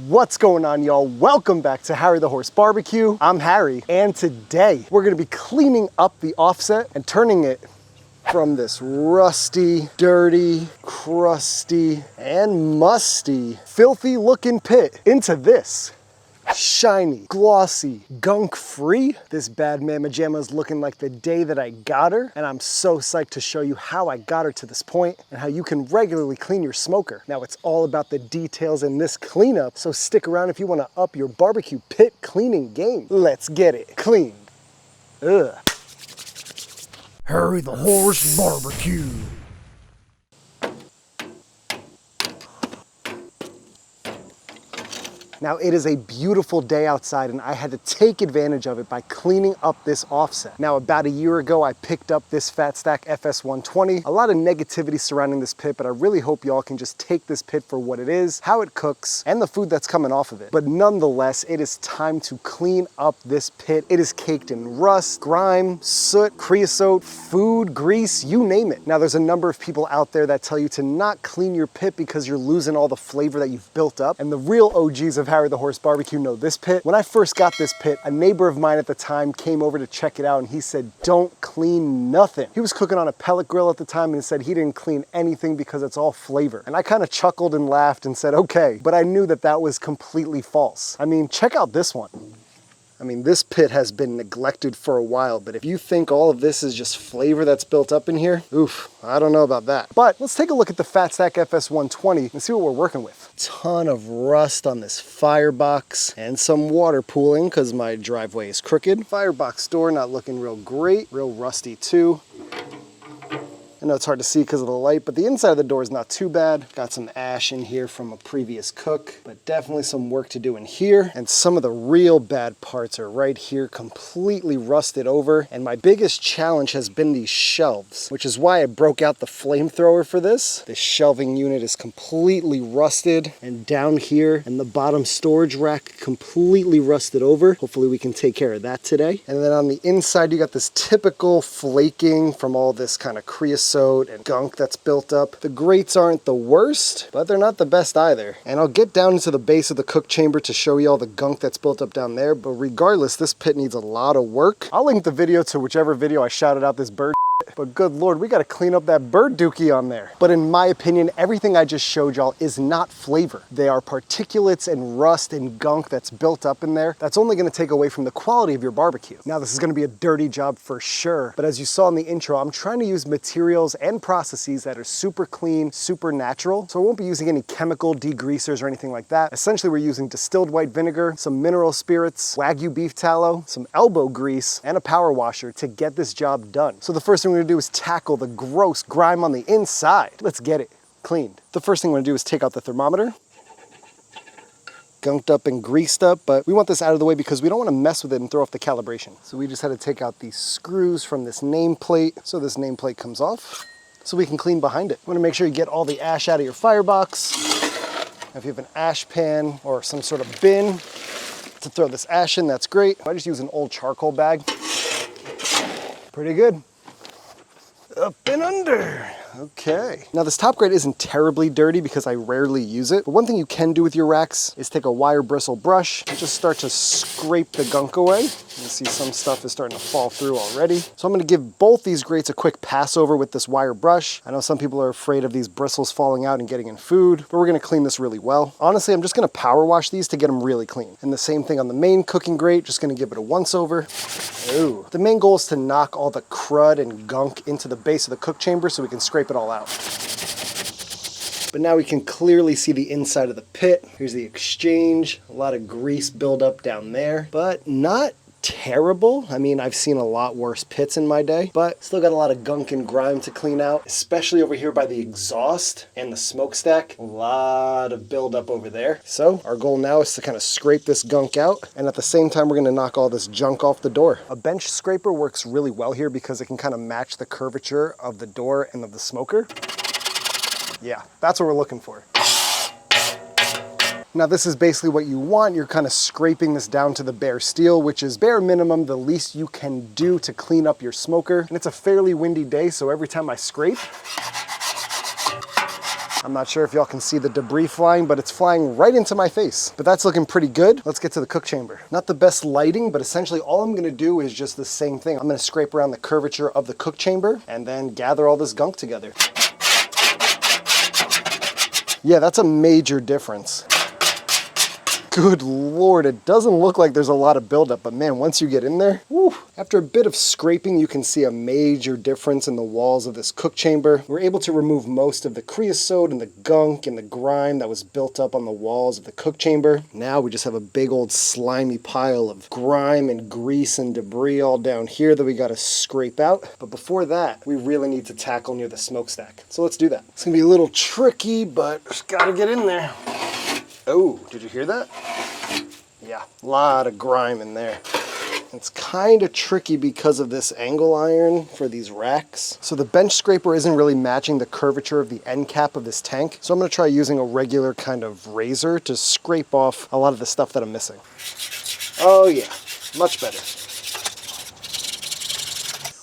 What's going on, y'all? Welcome back to Harry the Horse Barbecue. I'm Harry, and today we're gonna be cleaning up the offset and turning it from this rusty, dirty, crusty, and musty, filthy looking pit into this shiny, glossy, gunk-free. This bad mama jamma is looking like the day that I got her, and I'm so psyched to show you how I got her to this point and how you can regularly clean your smoker. Now, it's all about the details in this cleanup, so stick around if you want to up your barbecue pit cleaning game. Let's get it cleaned. Ugh. Harry the Horse Barbecue. Now, it is a beautiful day outside, and I had to take advantage of it by cleaning up this offset. Now, about a year ago, I picked up this Fat Stack FS120. A lot of negativity surrounding this pit, but I really hope y'all can just take this pit for what it is, how it cooks, and the food that's coming off of it. But nonetheless, it is time to clean up this pit. It is caked in rust, grime, soot, creosote, food, grease, you name it. Now, there's a number of people out there that tell you to not clean your pit because you're losing all the flavor that you've built up, and the real OGs of Harry the Horse Barbecue know this pit. When I first got this pit, a neighbor of mine at the time came over to check it out, and he said, don't clean nothing. He was cooking on a pellet grill at the time and said he didn't clean anything because it's all flavor. And I kind of chuckled and laughed and said, okay, but I knew that that was completely false. I mean, check out this one. I mean, this pit has been neglected for a while, but if you think all of this is just flavor that's built up in here, oof, I don't know about that. But let's take a look at the Fat Stack FS120 and see what we're working with. Ton of rust on this firebox and some water pooling because my driveway is crooked. Firebox door not looking real great, real rusty too. I know it's hard to see because of the light, but the inside of the door is not too bad. Got some ash in here from a previous cook, but definitely some work to do in here. And some of the real bad parts are right here, completely rusted over. And my biggest challenge has been these shelves, which is why I broke out the flamethrower for this. This shelving unit is completely rusted, and down here and the bottom storage rack completely rusted over. Hopefully we can take care of that today. And then on the inside, you got this typical flaking from all this kind of creosote and gunk that's built up. The grates aren't the worst, but they're not the best either. And I'll get down into the base of the cook chamber to show you all the gunk that's built up down there, but regardless, this pit needs a lot of work. I'll link the video to whichever video I shouted out this bird. But good Lord, we gotta clean up that bird dookie on there. But in my opinion, everything I just showed y'all is not flavor. They are particulates and rust and gunk that's built up in there. That's only gonna take away from the quality of your barbecue. Now, this is gonna be a dirty job for sure, but as you saw in the intro, I'm trying to use materials and processes that are super clean, super natural. So I won't be using any chemical degreasers or anything like that. Essentially, we're using distilled white vinegar, some mineral spirits, Wagyu beef tallow, some elbow grease, and a power washer to get this job done. So the first thing we're gonna do is tackle the gross grime on the inside. Let's get it cleaned. The first thing we're gonna do is take out the thermometer. Gunked up and greased up, but we want this out of the way because we don't want to mess with it and throw off the calibration. So we just had to take out these screws from this nameplate so this nameplate comes off so we can clean behind it. You want to make sure you get all the ash out of your firebox. If you have an ash pan or some sort of bin to throw this ash in, that's great. I just use an old charcoal bag. Pretty good. Up and under. Okay. Now, this top grate isn't terribly dirty because I rarely use it, but one thing you can do with your racks is take a wire bristle brush and just start to scrape the gunk away. You can see some stuff is starting to fall through already. So I'm gonna give both these grates a quick pass over with this wire brush. I know some people are afraid of these bristles falling out and getting in food, but we're gonna clean this really well. Honestly, I'm just gonna power wash these to get them really clean. And the same thing on the main cooking grate, just gonna give it a once over. Ooh. The main goal is to knock all the crud and gunk into the base of the cook chamber so we can scrape it all out. But now we can clearly see the inside of the pit. Here's the exchange, a lot of grease buildup down there, but not terrible. I mean, I've seen a lot worse pits in my day, but still got a lot of gunk and grime to clean out, especially over here by the exhaust and the smokestack. A lot of buildup over there. So our goal now is to kind of scrape this gunk out, and at the same time, we're gonna knock all this junk off the door. A bench scraper works really well here because it can kind of match the curvature of the door and of the smoker. Yeah, that's what we're looking for. Now, this is basically what you want. You're kind of scraping this down to the bare steel, which is bare minimum, the least you can do to clean up your smoker. And it's a fairly windy day, so every time I scrape, I'm not sure if y'all can see the debris flying, but it's flying right into my face. But that's looking pretty good. Let's get to the cook chamber. Not the best lighting, but essentially all I'm gonna do is just the same thing. I'm gonna scrape around the curvature of the cook chamber and then gather all this gunk together. Yeah, that's a major difference. Good Lord, it doesn't look like there's a lot of buildup, but man, once you get in there, whew, after a bit of scraping, you can see a major difference in the walls of this cook chamber. We're able to remove most of the creosote and the gunk and the grime that was built up on the walls of the cook chamber. Now we just have a big old slimy pile of grime and grease and debris all down here that we gotta scrape out. But before that, we really need to tackle near the smokestack. So let's do that. It's gonna be a little tricky, but just gotta get in there. Oh, did you hear that? Yeah, a lot of grime in there. It's kind of tricky because of this angle iron for these racks. So the bench scraper isn't really matching the curvature of the end cap of this tank. So I'm gonna try using a regular kind of razor to scrape off a lot of the stuff that I'm missing. Oh yeah, much better.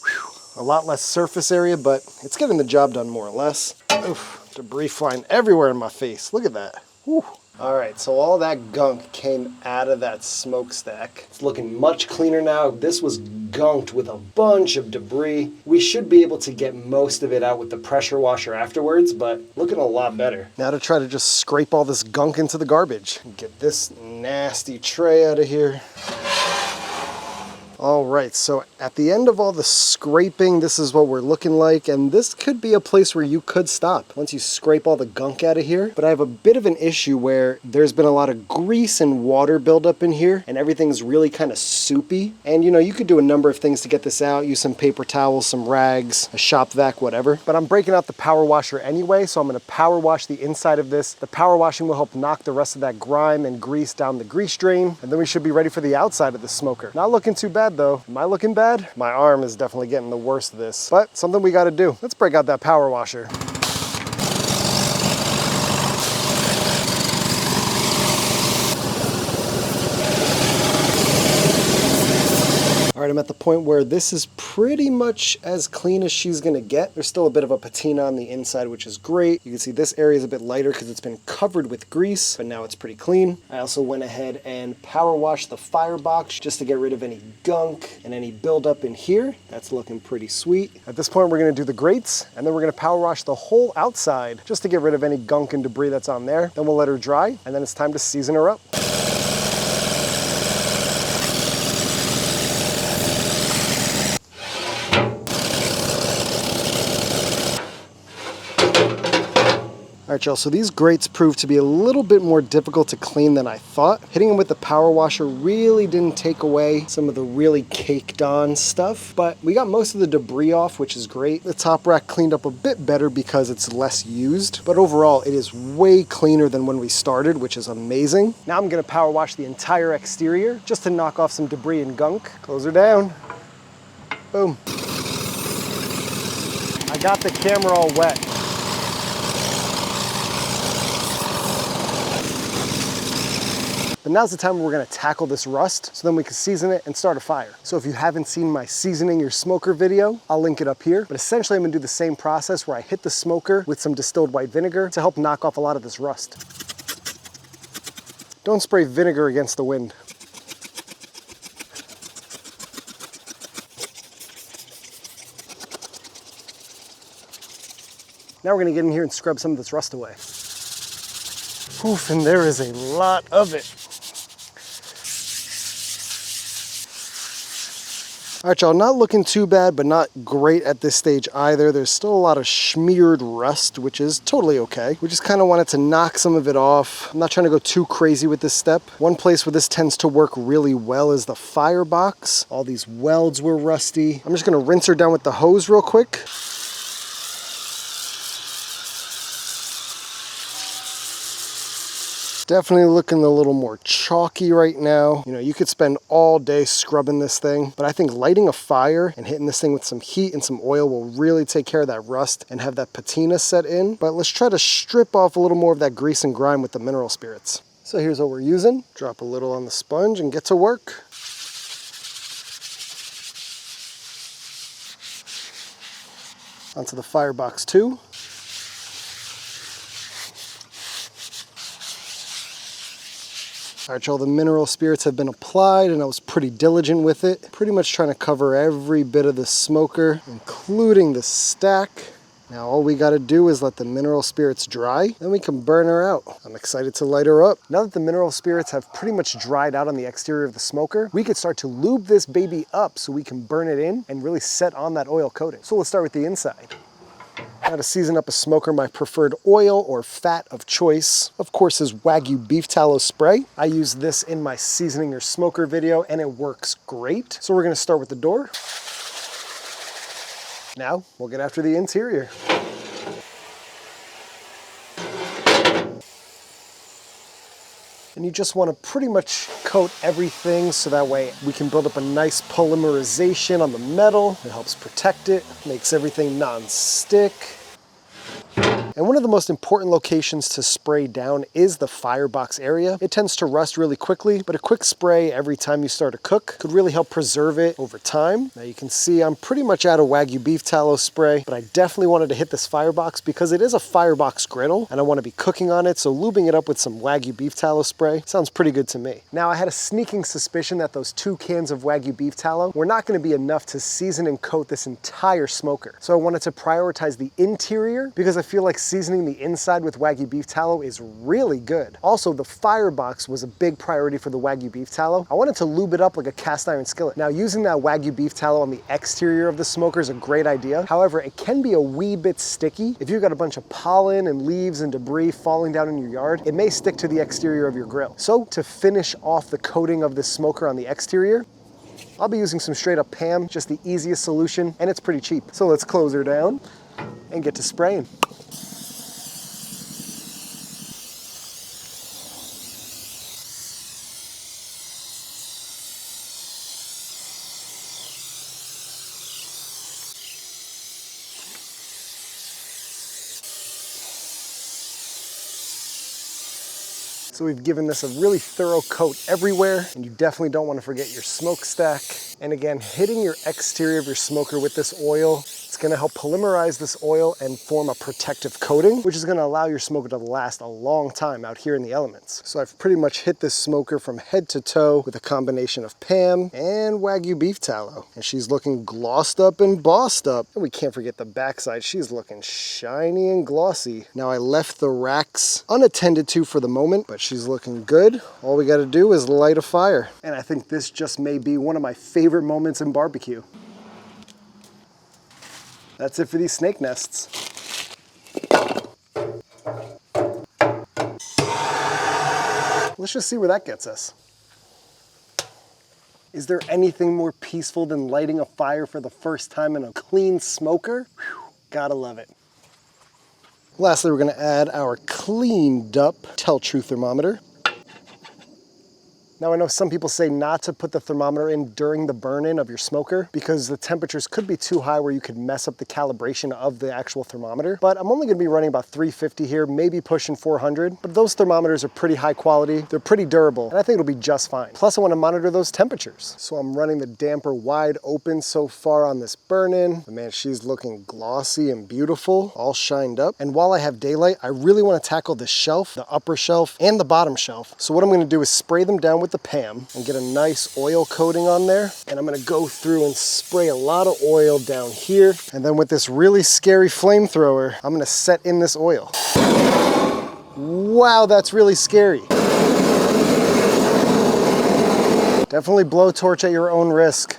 Whew. A lot less surface area, but it's getting the job done more or less. Oof, debris flying everywhere in my face. Look at that. Whew. All right, so all that gunk came out of that smokestack. It's looking much cleaner now. This was gunked with a bunch of debris. We should be able to get most of it out with the pressure washer afterwards, but looking a lot better. Now to try to just scrape all this gunk into the garbage. Get this nasty tray out of here. All right, so at the end of all the scraping, this is what we're looking like, and this could be a place where you could stop once you scrape all the gunk out of here. But I have a bit of an issue where there's been a lot of grease and water buildup in here, and everything's really kind of soupy. And you know, you could do a number of things to get this out, use some paper towels, some rags, a shop vac, whatever. But I'm breaking out the power washer anyway, so I'm gonna power wash the inside of this. The power washing will help knock the rest of that grime and grease down the grease drain, and then we should be ready for the outside of the smoker. Not looking too bad though. Am I looking bad? My arm is definitely getting the worst of this, but something we gotta do. Let's break out that power washer. All right, I'm at the point where this is pretty much as clean as she's gonna get. There's still a bit of a patina on the inside, which is great. You can see this area is a bit lighter because it's been covered with grease, but now it's pretty clean. I also went ahead and power washed the firebox just to get rid of any gunk and any buildup in here. That's looking pretty sweet. At this point, we're gonna do the grates, and then we're gonna power wash the whole outside just to get rid of any gunk and debris that's on there. Then we'll let her dry, and then it's time to season her up. All right, y'all, so these grates proved to be a little bit more difficult to clean than I thought. Hitting them with the power washer really didn't take away some of the really caked on stuff, but we got most of the debris off, which is great. The top rack cleaned up a bit better because it's less used, but overall it is way cleaner than when we started, which is amazing. Now I'm gonna power wash the entire exterior just to knock off some debris and gunk. Close her down. Boom. I got the camera all wet. But now's the time where we're gonna tackle this rust so then we can season it and start a fire. So if you haven't seen my seasoning your smoker video, I'll link it up here. But essentially I'm gonna do the same process where I hit the smoker with some distilled white vinegar to help knock off a lot of this rust. Don't spray vinegar against the wind. Now we're gonna get in here and scrub some of this rust away. Oof, and there is a lot of it. All right, y'all, not looking too bad, but not great at this stage either. There's still a lot of smeared rust, which is totally okay. We just kind of wanted to knock some of it off. I'm not trying to go too crazy with this step. One place where this tends to work really well is the firebox. All these welds were rusty. I'm just gonna rinse her down with the hose real quick. Definitely looking a little more chalky right now. You know, you could spend all day scrubbing this thing, but I think lighting a fire and hitting this thing with some heat and some oil will really take care of that rust and have that patina set in. But let's try to strip off a little more of that grease and grime with the mineral spirits. So here's what we're using. Drop a little on the sponge and get to work. Onto the firebox too. All right, y'all, the mineral spirits have been applied and I was pretty diligent with it. Pretty much trying to cover every bit of the smoker, including the stack. Now all we gotta do is let the mineral spirits dry, then we can burn her out. I'm excited to light her up. Now that the mineral spirits have pretty much dried out on the exterior of the smoker, we could start to lube this baby up so we can burn it in and really set on that oil coating. So let's start with the inside. Now to season up a smoker, my preferred oil or fat of choice, of course, is Wagyu beef tallow spray. I use this in my seasoning your smoker video and it works great. So we're gonna start with the door. Now we'll get after the interior. And you just want to pretty much coat everything so that way we can build up a nice polymerization on the metal. It helps protect it, makes everything non-stick. And one of the most important locations to spray down is the firebox area. It tends to rust really quickly, but a quick spray every time you start to cook could really help preserve it over time. Now you can see I'm pretty much out of Wagyu beef tallow spray, but I definitely wanted to hit this firebox because it is a firebox griddle and I want to be cooking on it, so lubing it up with some Wagyu beef tallow spray sounds pretty good to me. Now I had a sneaking suspicion that those 2 cans of Wagyu beef tallow were not going to be enough to season and coat this entire smoker. So I wanted to prioritize the interior because I feel like seasoning the inside with Wagyu beef tallow is really good. Also, the firebox was a big priority for the Wagyu beef tallow. I wanted to lube it up like a cast iron skillet. Now, using that Wagyu beef tallow on the exterior of the smoker is a great idea. However, it can be a wee bit sticky. If you've got a bunch of pollen and leaves and debris falling down in your yard, it may stick to the exterior of your grill. So to finish off the coating of this smoker on the exterior, I'll be using some straight up PAM, just the easiest solution, and it's pretty cheap. So let's close her down and get to spraying. So we've given this a really thorough coat everywhere, and you definitely don't want to forget your smokestack. And again, hitting your exterior of your smoker with this oil, it's going to help polymerize this oil and form a protective coating, which is going to allow your smoker to last a long time out here in the elements. So I've pretty much hit this smoker from head to toe with a combination of PAM and Wagyu beef tallow. And she's looking glossed up and bossed up. And we can't forget the backside. She's looking shiny and glossy. Now I left the racks unattended to for the moment, but she's looking good. All we got to do is light a fire. And I think this just may be one of my favorite moments in barbecue. That's it for these snake nests. Let's just see where that gets us. Is there anything more peaceful than lighting a fire for the first time in a clean smoker? Whew, gotta love it. Lastly, we're gonna add our cleaned up Tell True thermometer. Now I know some people say not to put the thermometer in during the burn-in of your smoker because the temperatures could be too high where you could mess up the calibration of the actual thermometer, but I'm only gonna be running about 350 here, maybe pushing 400, but those thermometers are pretty high quality, they're pretty durable, and I think it'll be just fine. Plus I wanna monitor those temperatures. So I'm running the damper wide open so far on this burn-in. But man, she's looking glossy and beautiful, all shined up. And while I have daylight, I really wanna tackle the shelf, the upper shelf, and the bottom shelf. So what I'm gonna do is spray them down with the PAM and get a nice oil coating on there. And I'm gonna go through and spray a lot of oil down here. And then with this really scary flamethrower, I'm gonna set in this oil. Wow, that's really scary. Definitely blowtorch at your own risk.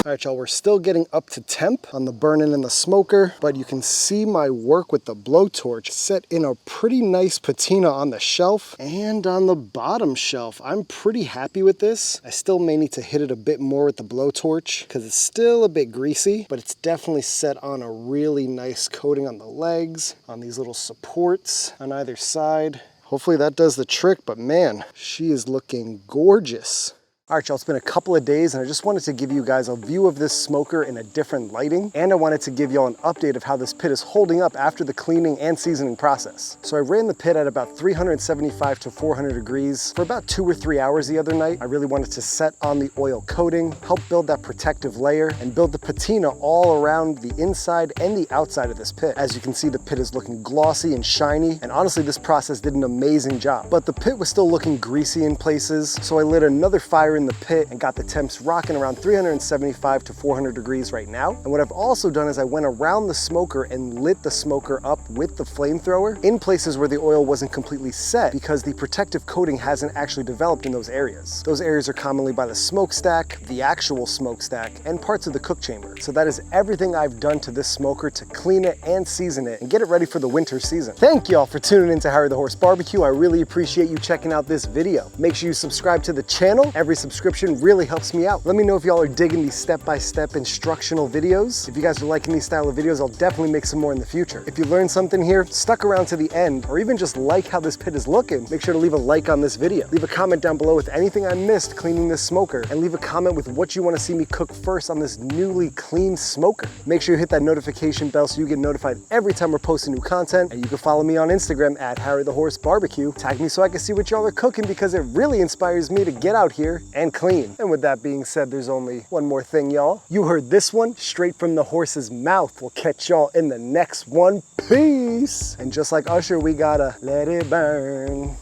All right, y'all, we're still getting up to temp on the burn-in in the smoker, but you can see my work with the blowtorch set in a pretty nice patina on the shelf and on the bottom shelf. I'm pretty happy with this. I still may need to hit it a bit more with the blowtorch because it's still a bit greasy, but it's definitely set on a really nice coating on the legs, on these little supports on either side. Hopefully that does the trick, but man, she is looking gorgeous. All right, y'all, it's been a couple of days and I just wanted to give you guys a view of this smoker in a different lighting. And I wanted to give y'all an update of how this pit is holding up after the cleaning and seasoning process. So I ran the pit at about 375 to 400 degrees for about 2 or 3 hours the other night. I really wanted to set on the oil coating, help build that protective layer, and build the patina all around the inside and the outside of this pit. As you can see, the pit is looking glossy and shiny, and honestly, this process did an amazing job. But the pit was still looking greasy in places, so I lit another fire in the pit and got the temps rocking around 375 to 400 degrees right now. And what I've also done is I went around the smoker and lit the smoker up with the flamethrower in places where the oil wasn't completely set because the protective coating hasn't actually developed in those areas. Those areas are commonly by the smokestack, the actual smokestack, and parts of the cook chamber. So that is everything I've done to this smoker to clean it and season it and get it ready for the winter season. Thank y'all for tuning in to Harry the Horse Barbecue. I really appreciate you checking out this video. Make sure you subscribe to the channel. Every subscription really helps me out. Let me know if y'all are digging these step-by-step instructional videos. If you guys are liking these style of videos, I'll definitely make some more in the future. If you learned something here, stuck around to the end, or even just like how this pit is looking, make sure to leave a like on this video. Leave a comment down below with anything I missed cleaning this smoker, and leave a comment with what you want to see me cook first on this newly cleaned smoker. Make sure you hit that notification bell so you get notified every time we're posting new content, and you can follow me on Instagram at Harry the Horse Barbecue. Tag me so I can see what y'all are cooking because it really inspires me to get out here and clean. And with that being said, there's only one more thing, y'all. You heard this one straight from the horse's mouth. We'll catch y'all in the next one. Peace! And just like Usher, we gotta let it burn.